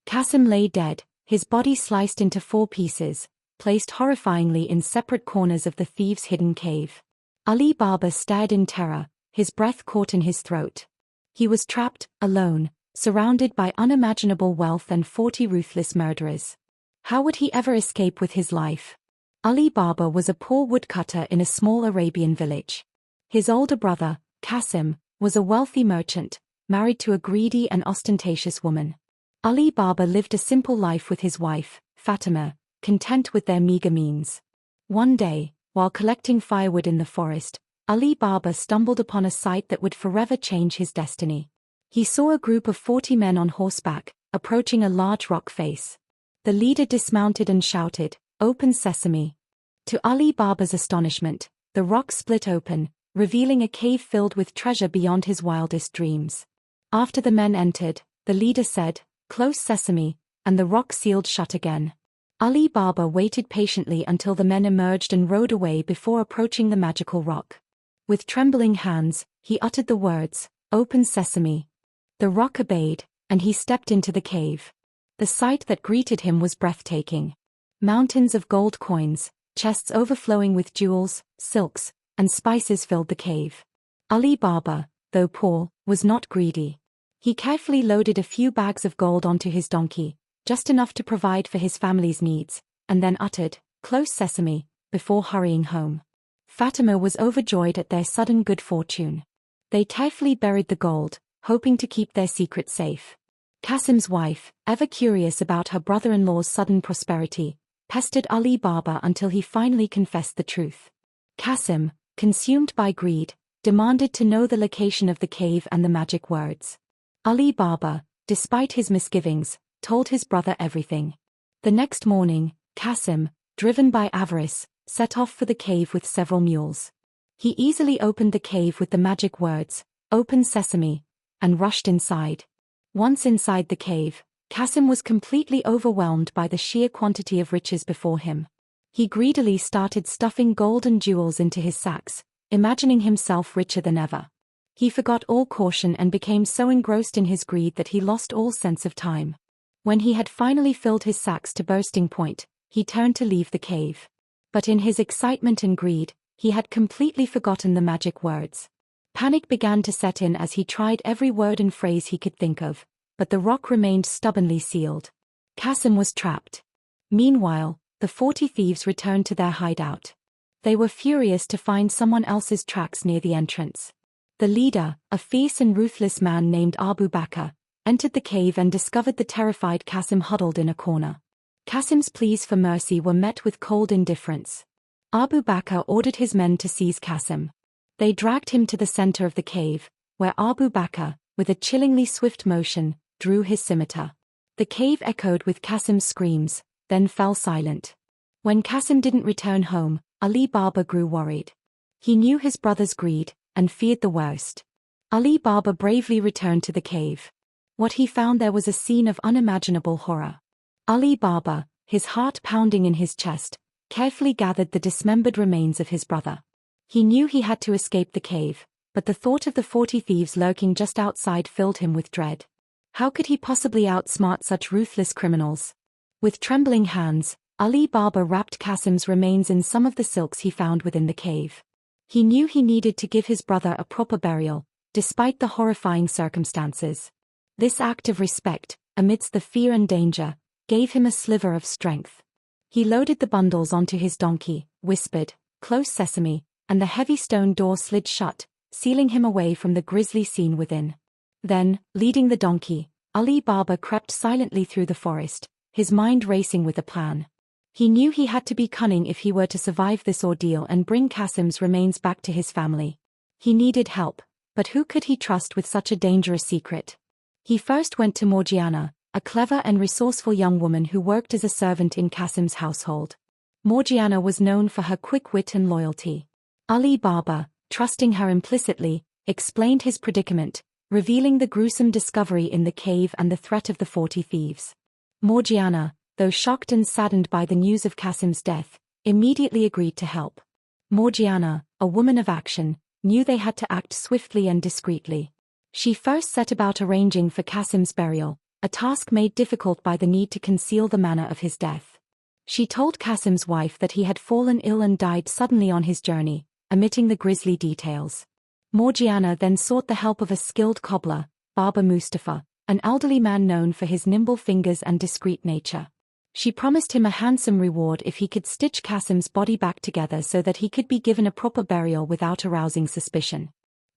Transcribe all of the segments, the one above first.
Qasim lay dead, his body sliced into 4 pieces, placed horrifyingly in separate corners of the thieves' hidden cave. Ali Baba stared in terror, his breath caught in his throat. He was trapped, alone, surrounded by unimaginable wealth and 40 ruthless murderers. How would he ever escape with his life? Ali Baba was a poor woodcutter in a small Arabian village. His older brother, Qasim, was a wealthy merchant, married to a greedy and ostentatious woman. Ali Baba lived a simple life with his wife, Fatima, content with their meager means. One day, while collecting firewood in the forest, Ali Baba stumbled upon a sight that would forever change his destiny. He saw a group of 40 men on horseback, approaching a large rock face. The leader dismounted and shouted, "Open sesame." To Ali Baba's astonishment, the rock split open, revealing a cave filled with treasure beyond his wildest dreams. After the men entered, the leader said, "Close sesame," and the rock sealed shut again. Ali Baba waited patiently until the men emerged and rode away before approaching the magical rock. With trembling hands, he uttered the words, "Open sesame." The rock obeyed, and he stepped into the cave. The sight that greeted him was breathtaking. Mountains of gold coins, chests overflowing with jewels, silks, and spices filled the cave. Ali Baba, though poor, was not greedy. He carefully loaded a few bags of gold onto his donkey, just enough to provide for his family's needs, and then uttered, "Close sesame," before hurrying home. Fatima was overjoyed at their sudden good fortune. They carefully buried the gold, hoping to keep their secret safe. Qasim's wife, ever curious about her brother-in-law's sudden prosperity, pestered Ali Baba until he finally confessed the truth. Qasim, consumed by greed, demanded to know the location of the cave and the magic words. Ali Baba, despite his misgivings, told his brother everything. The next morning, Qasim, driven by avarice, set off for the cave with several mules. He easily opened the cave with the magic words, "Open sesame," and rushed inside. Once inside the cave, Qasim was completely overwhelmed by the sheer quantity of riches before him. He greedily started stuffing gold and jewels into his sacks, imagining himself richer than ever. He forgot all caution and became so engrossed in his greed that he lost all sense of time. When he had finally filled his sacks to bursting point, he turned to leave the cave. But in his excitement and greed, he had completely forgotten the magic words. Panic began to set in as he tried every word and phrase he could think of, but the rock remained stubbornly sealed. Qasim was trapped. Meanwhile, the 40 thieves returned to their hideout. They were furious to find someone else's tracks near the entrance. The leader, a fierce and ruthless man named Abu Bakr, entered the cave and discovered the terrified Qasim huddled in a corner. Qasim's pleas for mercy were met with cold indifference. Abu Bakr ordered his men to seize Qasim. They dragged him to the center of the cave, where Abu Bakr, with a chillingly swift motion, drew his scimitar. The cave echoed with Qasim's screams, then fell silent. When Qasim didn't return home, Ali Baba grew worried. He knew his brother's greed, and feared the worst. Ali Baba bravely returned to the cave. What he found there was a scene of unimaginable horror. Ali Baba, his heart pounding in his chest, carefully gathered the dismembered remains of his brother. He knew he had to escape the cave, but the thought of the 40 thieves lurking just outside filled him with dread. How could he possibly outsmart such ruthless criminals? With trembling hands, Ali Baba wrapped Qasim's remains in some of the silks he found within the cave. He knew he needed to give his brother a proper burial, despite the horrifying circumstances. This act of respect, amidst the fear and danger, gave him a sliver of strength. He loaded the bundles onto his donkey, whispered, "Close sesame," and the heavy stone door slid shut, sealing him away from the grisly scene within. Then, leading the donkey, Ali Baba crept silently through the forest, his mind racing with a plan. He knew he had to be cunning if he were to survive this ordeal and bring Qasim's remains back to his family. He needed help, but who could he trust with such a dangerous secret? He first went to Morgiana, a clever and resourceful young woman who worked as a servant in Qasim's household. Morgiana was known for her quick wit and loyalty. Ali Baba, trusting her implicitly, explained his predicament, revealing the gruesome discovery in the cave and the threat of the 40 thieves. Morgiana, though shocked and saddened by the news of Qasim's death, immediately agreed to help. Morgiana, a woman of action, knew they had to act swiftly and discreetly. She first set about arranging for Qasim's burial, a task made difficult by the need to conceal the manner of his death. She told Qasim's wife that he had fallen ill and died suddenly on his journey, omitting the grisly details. Morgiana then sought the help of a skilled cobbler, Baba Mustafa, an elderly man known for his nimble fingers and discreet nature. She promised him a handsome reward if he could stitch Qasim's body back together so that he could be given a proper burial without arousing suspicion.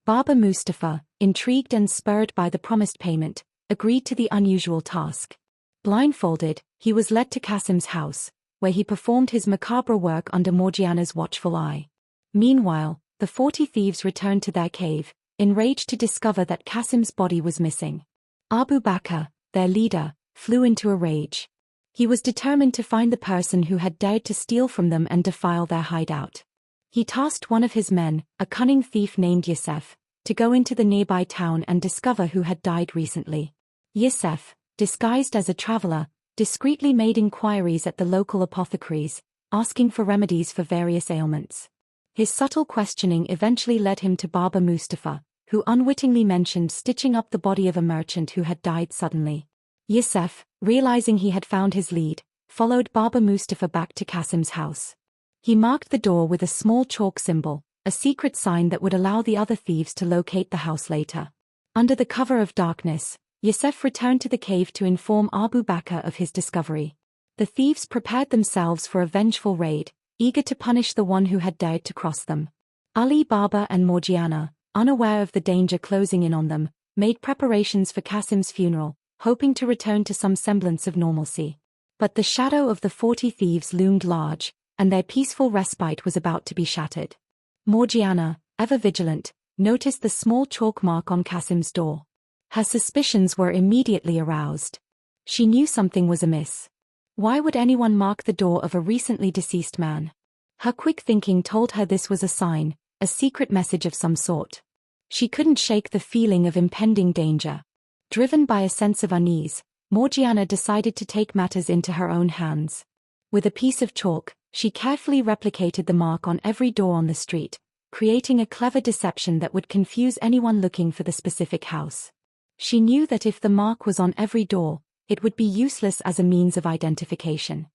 Baba Mustafa, intrigued and spurred by the promised payment, agreed to the unusual task. Blindfolded, he was led to Qasim's house, where he performed his macabre work under Morgiana's watchful eye. Meanwhile, the 40 thieves returned to their cave, enraged to discover that Qasim's body was missing. Abu Bakr, their leader, flew into a rage. He was determined to find the person who had dared to steal from them and defile their hideout. He tasked one of his men, a cunning thief named Yusef, to go into the nearby town and discover who had died recently. Yusef, disguised as a traveler, discreetly made inquiries at the local apothecaries, asking for remedies for various ailments. His subtle questioning eventually led him to Baba Mustafa, who unwittingly mentioned stitching up the body of a merchant who had died suddenly. Yusef, realizing he had found his lead, followed Baba Mustafa back to Qasim's house. He marked the door with a small chalk symbol, a secret sign that would allow the other thieves to locate the house later. Under the cover of darkness, Yusef returned to the cave to inform Abu Bakr of his discovery. The thieves prepared themselves for a vengeful raid, eager to punish the one who had dared to cross them. Ali Baba and Morgiana, unaware of the danger closing in on them, made preparations for Qasim's funeral, hoping to return to some semblance of normalcy. But the shadow of the 40 thieves loomed large, and their peaceful respite was about to be shattered. Morgiana, ever vigilant, noticed the small chalk mark on Qasim's door. Her suspicions were immediately aroused. She knew something was amiss. Why would anyone mark the door of a recently deceased man? Her quick thinking told her this was a sign, a secret message of some sort. She couldn't shake the feeling of impending danger. Driven by a sense of unease, Morgiana decided to take matters into her own hands. With a piece of chalk, she carefully replicated the mark on every door on the street, creating a clever deception that would confuse anyone looking for the specific house. She knew that if the mark was on every door, it would be useless as a means of identification.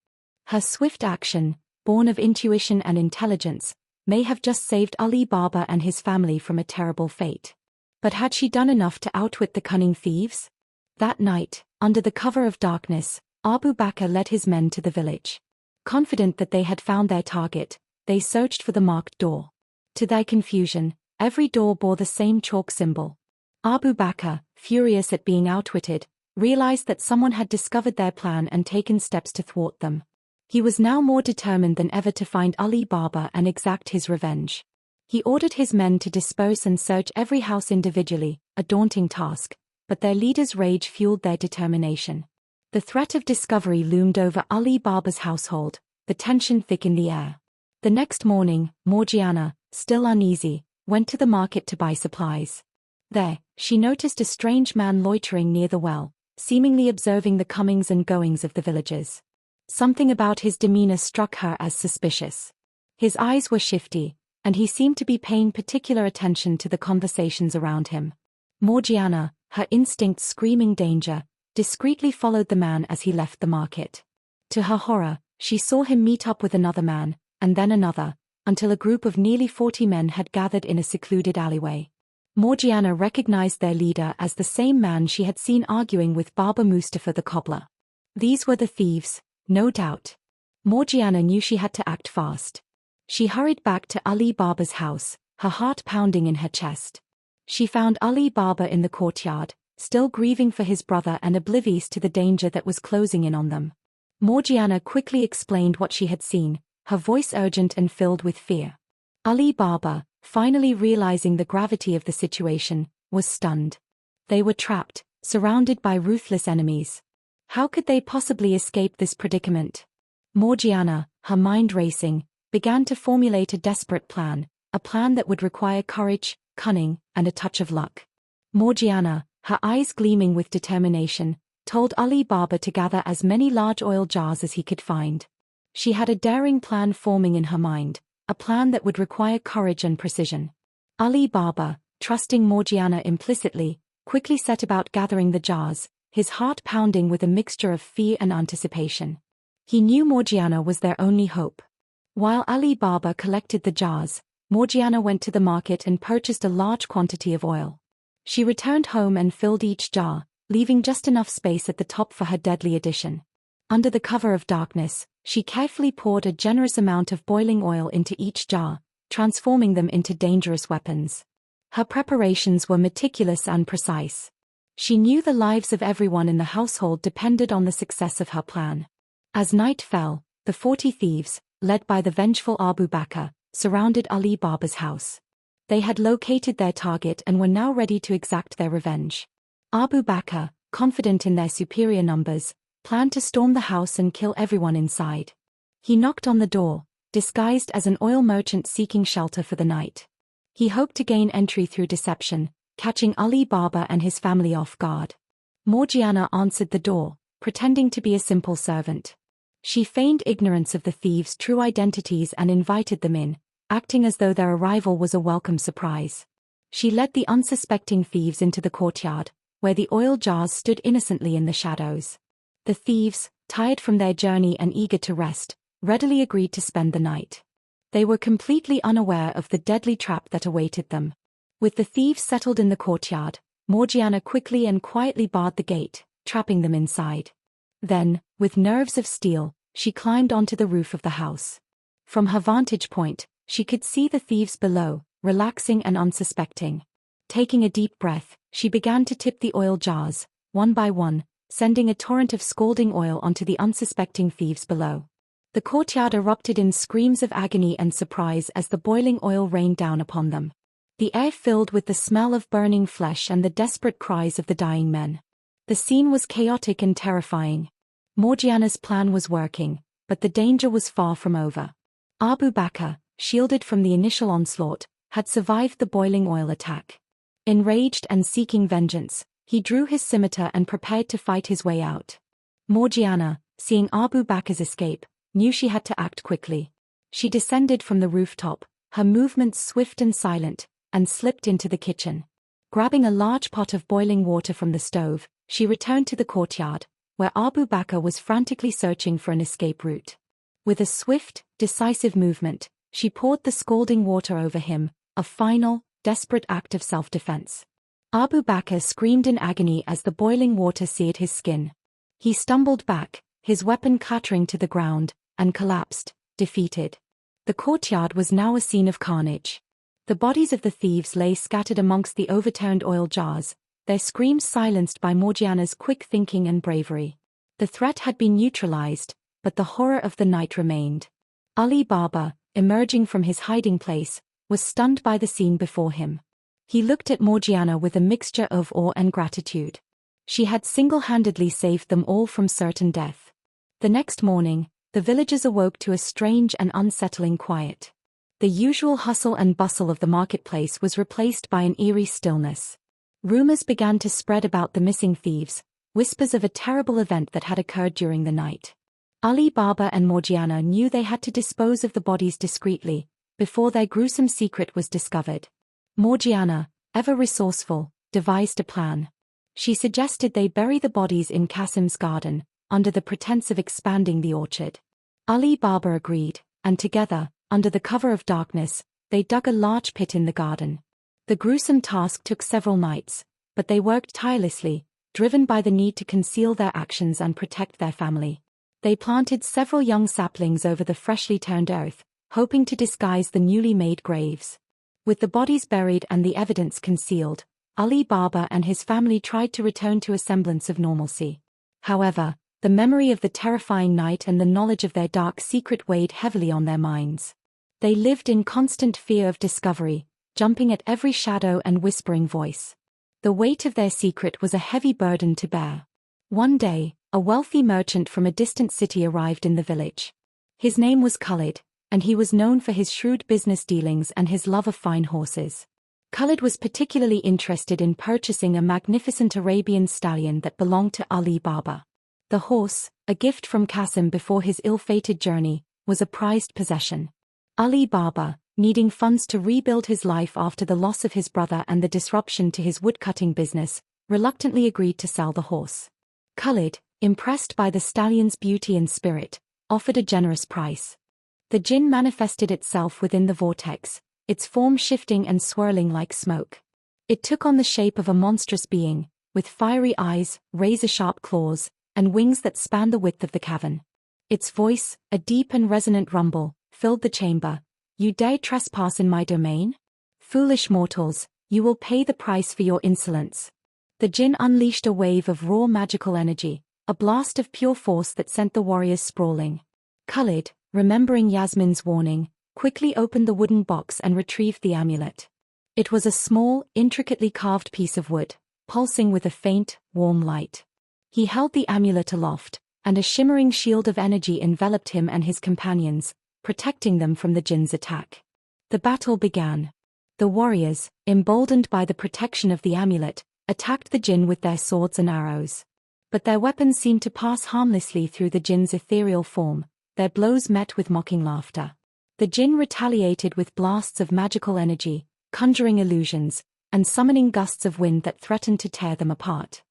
Her swift action, born of intuition and intelligence, may have just saved Ali Baba and his family from a terrible fate. But had she done enough to outwit the cunning thieves? That night, under the cover of darkness, Abu Bakr led his men to the village. Confident that they had found their target, they searched for the marked door. To their confusion, every door bore the same chalk symbol. Abu Bakr, furious at being outwitted, realized that someone had discovered their plan and taken steps to thwart them. He was now more determined than ever to find Ali Baba and exact his revenge. He ordered his men to disperse and search every house individually, a daunting task, but their leader's rage fueled their determination. The threat of discovery loomed over Ali Baba's household, the tension thick in the air. The next morning, Morgiana, still uneasy, went to the market to buy supplies. There, she noticed a strange man loitering near the well, seemingly observing the comings and goings of the villagers. Something about his demeanor struck her as suspicious. His eyes were shifty, and he seemed to be paying particular attention to the conversations around him. Morgiana, her instinct screaming danger, discreetly followed the man as he left the market. To her horror, she saw him meet up with another man, and then another, until a group of nearly 40 men had gathered in a secluded alleyway. Morgiana recognized their leader as the same man she had seen arguing with Baba Mustafa the cobbler. These were the thieves, no doubt. Morgiana knew she had to act fast. She hurried back to Ali Baba's house, her heart pounding in her chest. She found Ali Baba in the courtyard, still grieving for his brother and oblivious to the danger that was closing in on them. Morgiana quickly explained what she had seen, her voice urgent and filled with fear. Ali Baba, finally realizing the gravity of the situation, was stunned. They were trapped, surrounded by ruthless enemies. How could they possibly escape this predicament? Morgiana, her mind racing, began to formulate a desperate plan, a plan that would require courage, cunning, and a touch of luck. Morgiana, her eyes gleaming with determination, told Ali Baba to gather as many large oil jars as he could find. She had a daring plan forming in her mind, a plan that would require courage and precision. Ali Baba, trusting Morgiana implicitly, quickly set about gathering the jars, his heart pounding with a mixture of fear and anticipation. He knew Morgiana was their only hope. While Ali Baba collected the jars, Morgiana went to the market and purchased a large quantity of oil. She returned home and filled each jar, leaving just enough space at the top for her deadly addition. Under the cover of darkness, she carefully poured a generous amount of boiling oil into each jar, transforming them into dangerous weapons. Her preparations were meticulous and precise. She knew the lives of everyone in the household depended on the success of her plan. As night fell, the 40 thieves, led by the vengeful Abu Bakr, surrounded Ali Baba's house. They had located their target and were now ready to exact their revenge. Abu Bakr, confident in their superior numbers, planned to storm the house and kill everyone inside. He knocked on the door, disguised as an oil merchant seeking shelter for the night. He hoped to gain entry through deception, catching Ali Baba and his family off guard. Morgiana answered the door, pretending to be a simple servant. She feigned ignorance of the thieves' true identities and invited them in, acting as though their arrival was a welcome surprise. She led the unsuspecting thieves into the courtyard, where the oil jars stood innocently in the shadows. The thieves, tired from their journey and eager to rest, readily agreed to spend the night. They were completely unaware of the deadly trap that awaited them. With the thieves settled in the courtyard, Morgiana quickly and quietly barred the gate, trapping them inside. Then, with nerves of steel, she climbed onto the roof of the house. From her vantage point, she could see the thieves below, relaxing and unsuspecting. Taking a deep breath, she began to tip the oil jars, one by one, sending a torrent of scalding oil onto the unsuspecting thieves below. The courtyard erupted in screams of agony and surprise as the boiling oil rained down upon them. The air filled with the smell of burning flesh and the desperate cries of the dying men. The scene was chaotic and terrifying. Morgiana's plan was working, but the danger was far from over. Abu Bakr, shielded from the initial onslaught, had survived the boiling oil attack. Enraged and seeking vengeance, he drew his scimitar and prepared to fight his way out. Morgiana, seeing Abu Bakr's escape, knew she had to act quickly. She descended from the rooftop, her movements swift and silent, and slipped into the kitchen. Grabbing a large pot of boiling water from the stove, she returned to the courtyard, where Abu Bakr was frantically searching for an escape route. With a swift, decisive movement, she poured the scalding water over him, a final, desperate act of self-defense. Abu Bakr screamed in agony as the boiling water seared his skin. He stumbled back, his weapon clattering to the ground, and collapsed, defeated. The courtyard was now a scene of carnage. The bodies of the thieves lay scattered amongst the overturned oil jars, their screams silenced by Morgiana's quick thinking and bravery. The threat had been neutralized, but the horror of the night remained. Ali Baba, emerging from his hiding place, was stunned by the scene before him. He looked at Morgiana with a mixture of awe and gratitude. She had single-handedly saved them all from certain death. The next morning, the villagers awoke to a strange and unsettling quiet. The usual hustle and bustle of the marketplace was replaced by an eerie stillness. Rumors began to spread about the missing thieves, whispers of a terrible event that had occurred during the night. Ali Baba and Morgiana knew they had to dispose of the bodies discreetly, before their gruesome secret was discovered. Morgiana, ever resourceful, devised a plan. She suggested they bury the bodies in Qasim's garden, under the pretense of expanding the orchard. Ali Baba agreed, and together, under the cover of darkness, they dug a large pit in the garden. The gruesome task took several nights, but they worked tirelessly, driven by the need to conceal their actions and protect their family. They planted several young saplings over the freshly turned earth, hoping to disguise the newly made graves. With the bodies buried and the evidence concealed, Ali Baba and his family tried to return to a semblance of normalcy. However, the memory of the terrifying night and the knowledge of their dark secret weighed heavily on their minds. They lived in constant fear of discovery, jumping at every shadow and whispering voice. The weight of their secret was a heavy burden to bear. One day, a wealthy merchant from a distant city arrived in the village. His name was Khalid, and he was known for his shrewd business dealings and his love of fine horses. Khalid was particularly interested in purchasing a magnificent Arabian stallion that belonged to Ali Baba. The horse, a gift from Qasim before his ill-fated journey, was a prized possession. Ali Baba, needing funds to rebuild his life after the loss of his brother and the disruption to his woodcutting business, reluctantly agreed to sell the horse. Khalid, impressed by the stallion's beauty and spirit, offered a generous price. The jinn manifested itself within the vortex, its form shifting and swirling like smoke. It took on the shape of a monstrous being, with fiery eyes, razor-sharp claws, and wings that spanned the width of the cavern. Its voice, a deep and resonant rumble, filled the chamber. "You dare trespass in my domain? Foolish mortals, you will pay the price for your insolence." The jinn unleashed a wave of raw magical energy, a blast of pure force that sent the warriors sprawling. Khalid, remembering Yasmin's warning, quickly opened the wooden box and retrieved the amulet. It was a small, intricately carved piece of wood, pulsing with a faint, warm light. He held the amulet aloft, and a shimmering shield of energy enveloped him and his companions, protecting them from the jinn's attack. The battle began. The warriors, emboldened by the protection of the amulet, attacked the jinn with their swords and arrows. But their weapons seemed to pass harmlessly through the jinn's ethereal form, their blows met with mocking laughter. The jinn retaliated with blasts of magical energy, conjuring illusions, and summoning gusts of wind that threatened to tear them apart.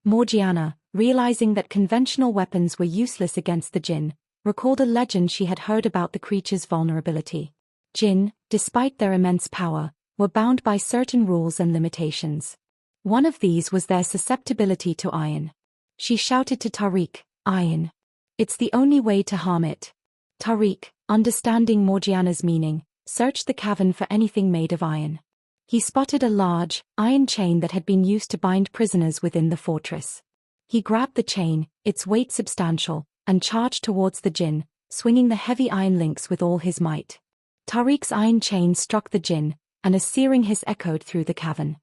Morgiana, realizing that conventional weapons were useless against the jinn, recalled a legend she had heard about the creature's vulnerability. Jinn, despite their immense power, were bound by certain rules and limitations. One of these was their susceptibility to iron. She shouted to Tariq, "Iron. It's the only way to harm it." Tariq, understanding Morgiana's meaning, searched the cavern for anything made of iron. He spotted a large, iron chain that had been used to bind prisoners within the fortress. He grabbed the chain, its weight substantial, and charged towards the jinn, swinging the heavy iron links with all his might. Tariq's iron chain struck the jinn, and a searing hiss echoed through the cavern.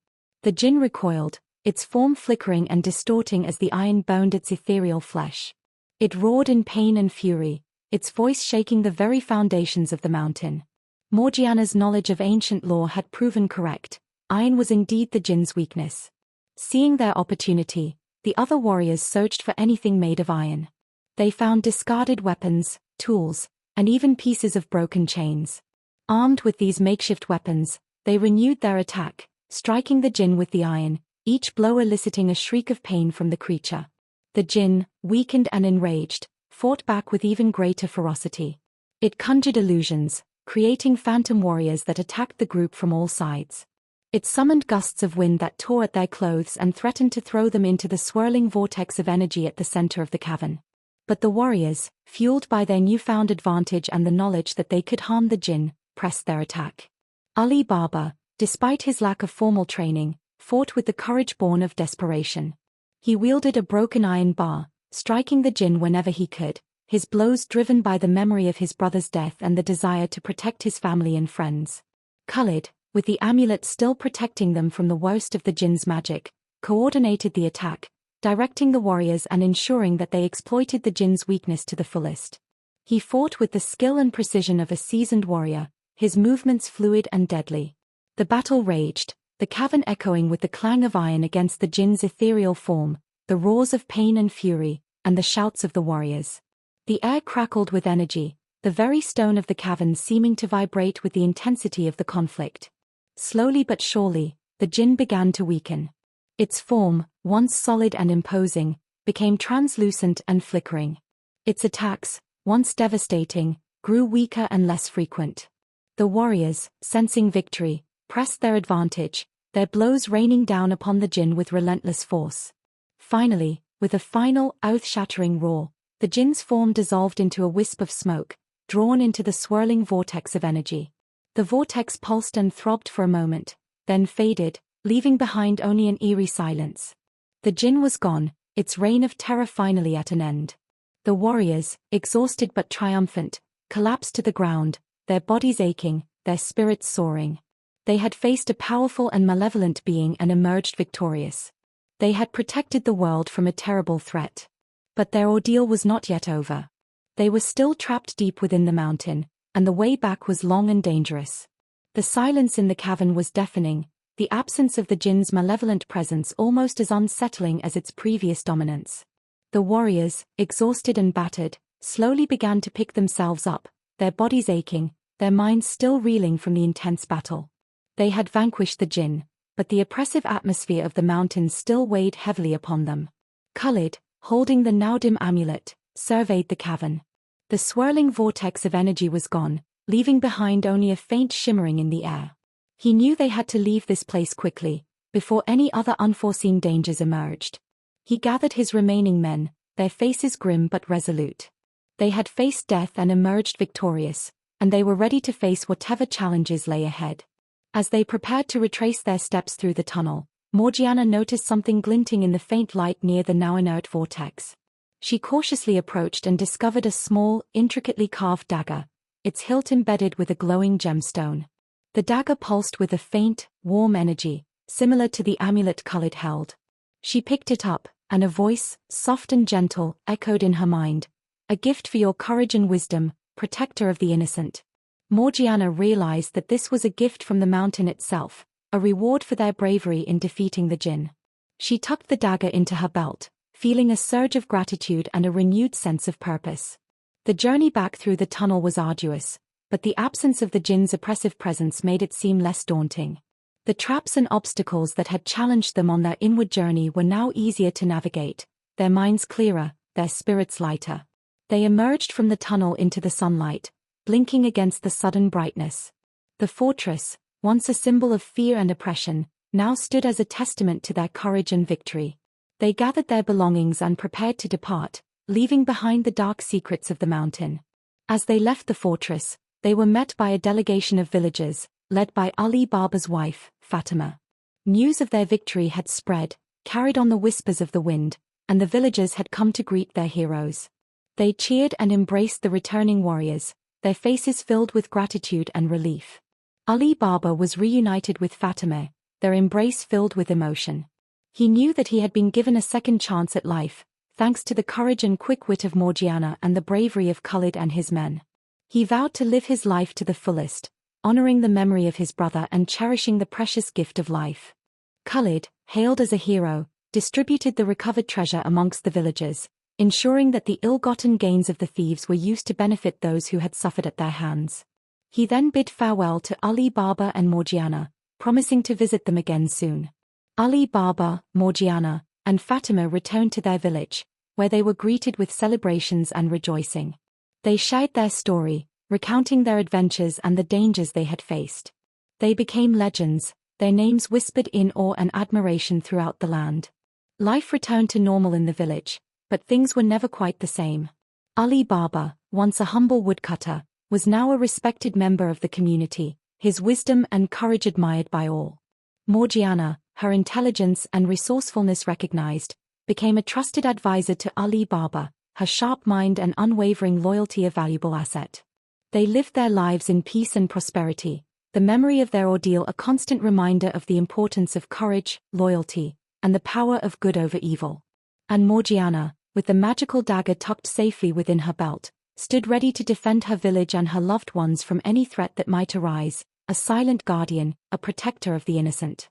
The jinn recoiled, its form flickering and distorting as the iron burned its ethereal flesh. It roared in pain and fury, its voice shaking the very foundations of the mountain. Morgiana's knowledge of ancient lore had proven correct. Iron was indeed the jinn's weakness. Seeing their opportunity, the other warriors searched for anything made of iron. They found discarded weapons, tools, and even pieces of broken chains. Armed with these makeshift weapons, they renewed their attack, striking the jinn with the iron, each blow eliciting a shriek of pain from the creature. The jinn, weakened and enraged, fought back with even greater ferocity. It conjured illusions, creating phantom warriors that attacked the group from all sides. It summoned gusts of wind that tore at their clothes and threatened to throw them into the swirling vortex of energy at the center of the cavern. But the warriors, fueled by their newfound advantage and the knowledge that they could harm the jinn, pressed their attack. Ali Baba, despite his lack of formal training, fought with the courage born of desperation. He wielded a broken iron bar, striking the jinn whenever he could, his blows driven by the memory of his brother's death and the desire to protect his family and friends. Khalid, with the amulet still protecting them from the worst of the jinn's magic, coordinated the attack, directing the warriors and ensuring that they exploited the jinn's weakness to the fullest. He fought with the skill and precision of a seasoned warrior, his movements fluid and deadly. The battle raged, the cavern echoing with the clang of iron against the jinn's ethereal form, the roars of pain and fury, and the shouts of the warriors. The air crackled with energy, the very stone of the cavern seeming to vibrate with the intensity of the conflict. Slowly but surely, the jinn began to weaken. Its form, once solid and imposing, became translucent and flickering. Its attacks, once devastating, grew weaker and less frequent. The warriors, sensing victory, pressed their advantage, their blows raining down upon the jinn with relentless force. Finally, with a final, earth-shattering roar, the jinn's form dissolved into a wisp of smoke, drawn into the swirling vortex of energy. The vortex pulsed and throbbed for a moment, then faded, leaving behind only an eerie silence. The jinn was gone, its reign of terror finally at an end. The warriors, exhausted but triumphant, collapsed to the ground, their bodies aching, their spirits soaring. They had faced a powerful and malevolent being and emerged victorious. They had protected the world from a terrible threat. But their ordeal was not yet over. They were still trapped deep within the mountain, and the way back was long and dangerous. The silence in the cavern was deafening, the absence of the jinn's malevolent presence almost as unsettling as its previous dominance. The warriors, exhausted and battered, slowly began to pick themselves up, their bodies aching, their minds still reeling from the intense battle. They had vanquished the jinn, but the oppressive atmosphere of the mountains still weighed heavily upon them. Khalid, holding the Naudim amulet, surveyed the cavern. The swirling vortex of energy was gone, leaving behind only a faint shimmering in the air. He knew they had to leave this place quickly, before any other unforeseen dangers emerged. He gathered his remaining men, their faces grim but resolute. They had faced death and emerged victorious, and they were ready to face whatever challenges lay ahead. As they prepared to retrace their steps through the tunnel, Morgiana noticed something glinting in the faint light near the now-inert vortex. She cautiously approached and discovered a small, intricately carved dagger, its hilt embedded with a glowing gemstone. The dagger pulsed with a faint, warm energy, similar to the amulet Khalid held. She picked it up, and a voice, soft and gentle, echoed in her mind. A gift for your courage and wisdom, protector of the innocent. Morgiana realized that this was a gift from the mountain itself, a reward for their bravery in defeating the jinn. She tucked the dagger into her belt, feeling a surge of gratitude and a renewed sense of purpose. The journey back through the tunnel was arduous, but the absence of the jinn's oppressive presence made it seem less daunting. The traps and obstacles that had challenged them on their inward journey were now easier to navigate, their minds clearer, their spirits lighter. They emerged from the tunnel into the sunlight, blinking against the sudden brightness. The fortress, once a symbol of fear and oppression, now stood as a testament to their courage and victory. They gathered their belongings and prepared to depart, leaving behind the dark secrets of the mountain. As they left the fortress, they were met by a delegation of villagers, led by Ali Baba's wife, Fatima. News of their victory had spread, carried on the whispers of the wind, and the villagers had come to greet their heroes. They cheered and embraced the returning warriors, their faces filled with gratitude and relief. Ali Baba was reunited with Fatima, their embrace filled with emotion. He knew that he had been given a second chance at life, thanks to the courage and quick wit of Morgiana and the bravery of Khalid and his men. He vowed to live his life to the fullest, honoring the memory of his brother and cherishing the precious gift of life. Khalid, hailed as a hero, distributed the recovered treasure amongst the villagers, ensuring that the ill-gotten gains of the thieves were used to benefit those who had suffered at their hands. He then bid farewell to Ali Baba and Morgiana, promising to visit them again soon. Ali Baba, Morgiana, and Fatima returned to their village, where they were greeted with celebrations and rejoicing. They shared their story, recounting their adventures and the dangers they had faced. They became legends, their names whispered in awe and admiration throughout the land. Life returned to normal in the village, but things were never quite the same. Ali Baba, once a humble woodcutter, was now a respected member of the community, his wisdom and courage admired by all. Morgiana, her intelligence and resourcefulness recognized, became a trusted advisor to Ali Baba, her sharp mind and unwavering loyalty a valuable asset. They lived their lives in peace and prosperity, the memory of their ordeal a constant reminder of the importance of courage, loyalty, and the power of good over evil. And Morgiana, with the magical dagger tucked safely within her belt, stood ready to defend her village and her loved ones from any threat that might arise, a silent guardian, a protector of the innocent.